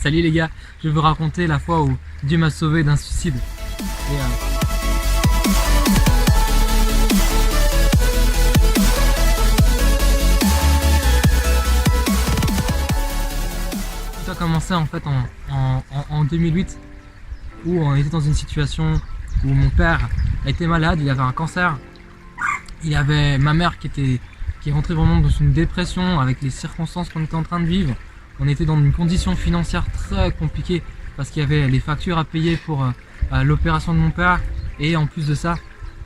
Salut les gars, je vais vous raconter la fois où Dieu m'a sauvé d'un suicide. Et, Tout a commencé en fait en 2008 où on était dans une situation où mon père était malade, il avait un cancer. Il y avait ma mère qui est rentrée vraiment dans une dépression avec les circonstances qu'on était en train de vivre. On était dans une condition financière très compliquée parce qu'il y avait les factures à payer pour l'opération de mon père. Et en plus de ça,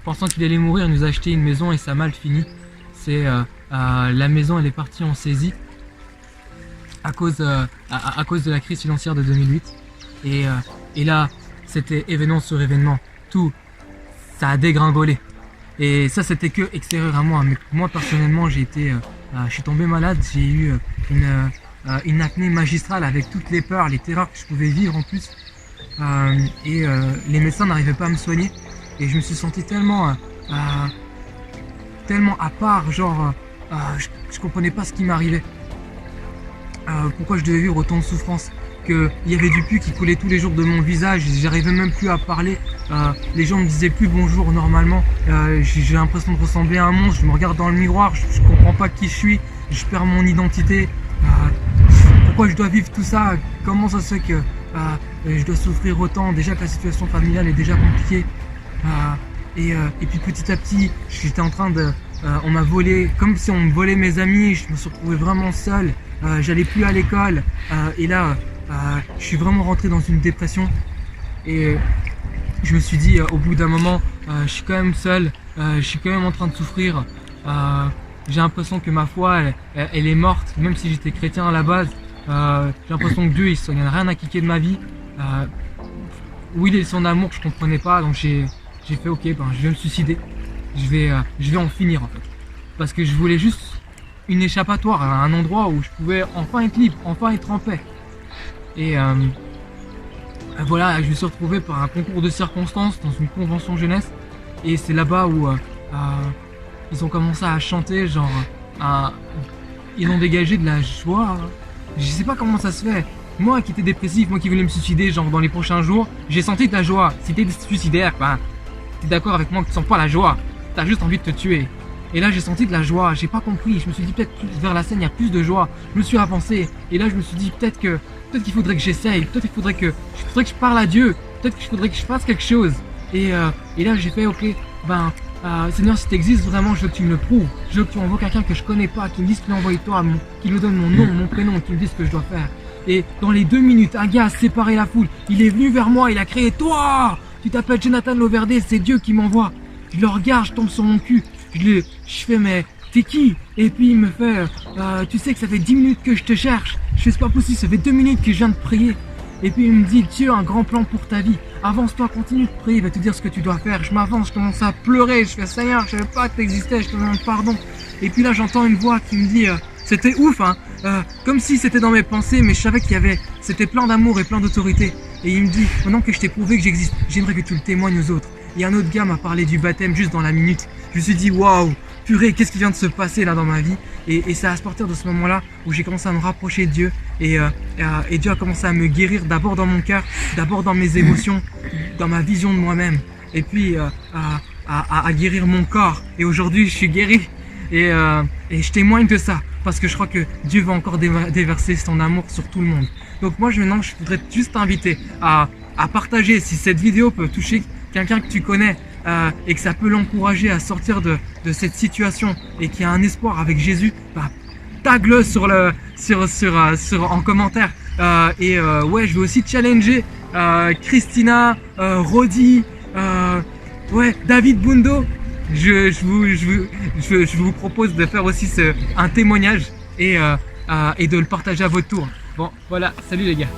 pensant qu'il allait mourir, il nous a acheté une maison et ça a mal fini. La maison elle est partie en saisie à cause de la crise financière de 2008. Et là, c'était événement sur événement. Tout, ça a dégringolé. Et ça, c'était que extérieur à moi. Mais moi, personnellement, je suis tombé malade. J'ai eu une apnée magistrale avec toutes les peurs, les terreurs que je pouvais vivre en plus. Les médecins n'arrivaient pas à me soigner. Et je me suis senti tellement à part, genre, je comprenais pas ce qui m'arrivait. Pourquoi je devais vivre autant de souffrance. Il y avait du pus qui coulait tous les jours de mon visage, j'arrivais même plus à parler, les gens me disaient plus bonjour normalement, j'ai l'impression de ressembler à un monstre, je me regarde dans le miroir, je comprends pas qui je suis, je perds mon identité, pourquoi je dois vivre tout ça, comment ça se fait que je dois souffrir autant, déjà que la situation familiale est déjà compliquée, et puis petit à petit, j'étais en train de... on m'a volé, comme si on me volait mes amis, je me suis retrouvé vraiment seul, j'allais plus à l'école, et là... je suis vraiment rentré dans une dépression et je me suis dit au bout d'un moment je suis quand même seul, je suis quand même en train de souffrir, j'ai l'impression que ma foi elle est morte même si j'étais chrétien à la base, j'ai l'impression que Dieu il n'y a rien à kicker de ma vie, où il est son amour je comprenais pas, donc j'ai fait ok je vais me suicider, je vais en finir en fait, parce que je voulais juste une échappatoire, un endroit où je pouvais enfin être libre, enfin être en paix. Et voilà, je me suis retrouvé par un concours de circonstances dans une convention jeunesse. Et c'est là-bas où ils ont commencé à chanter, genre, ils ont dégagé de la joie. Je sais pas comment ça se fait. Moi qui étais dépressif, moi qui voulais me suicider, genre dans les prochains jours, j'ai senti de la joie. Si t'es suicidaire, t'es d'accord avec moi que tu sens pas la joie. T'as juste envie de te tuer. Et là j'ai senti de la joie, j'ai pas compris, je me suis dit peut-être vers la scène il y a plus de joie, je me suis avancé, et là je me suis dit peut-être qu'il faudrait que j'essaye, peut-être qu'il faudrait que je parle à Dieu, peut-être qu'il faudrait que je fasse quelque chose. Et là j'ai fait ok, Seigneur si tu existes vraiment je veux que tu me le prouves, je veux que tu envoies quelqu'un que je connais pas, qui me dise qu'il a envoyé toi, qui me donne mon nom, mon prénom, qui me dise ce que je dois faire. Et dans les 2 minutes, un gars a séparé la foule, il est venu vers moi, il a crié toi, tu t'appelles Jonathan Loverde, c'est Dieu qui m'envoie. Je le regarde, je tombe sur mon cul. Je fais mais t'es qui? Et puis il me fait tu sais que ça fait 10 minutes que je te cherche. Je fais c'est pas possible, ça fait 2 minutes que je viens de prier. Et puis il me dit Dieu a un grand plan pour ta vie. Avance-toi, continue de prier, il va te dire ce que tu dois faire. Je m'avance, je commence à pleurer, je fais Seigneur, je savais pas que t'existais, je te demande pardon. Et puis là j'entends une voix qui me dit c'était ouf comme si c'était dans mes pensées, mais je savais c'était plein d'amour et plein d'autorité. Et il me dit maintenant que je t'ai prouvé que j'existe, j'aimerais que tu le témoignes aux autres. Et un autre gars m'a parlé du baptême juste dans la minute. Je me suis dit waouh, purée, qu'est-ce qui vient de se passer là dans ma vie? Et c'est à partir de ce moment-là où j'ai commencé à me rapprocher de Dieu et Dieu a commencé à me guérir d'abord dans mon cœur, d'abord dans mes émotions, dans ma vision de moi-même, et puis à guérir mon corps. Et aujourd'hui je suis guéri et je témoigne de ça parce que je crois que Dieu va encore déverser son amour sur tout le monde. Donc moi je voudrais juste t'inviter à partager si cette vidéo peut toucher quelqu'un que tu connais et que ça peut l'encourager à sortir de cette situation et qu'il y a un espoir avec Jésus, tag-le en commentaire. Ouais, je vais aussi challenger Christina, Rodi, David Bundo. Je vous propose de faire aussi un témoignage et de le partager à votre tour. Bon, voilà, salut les gars.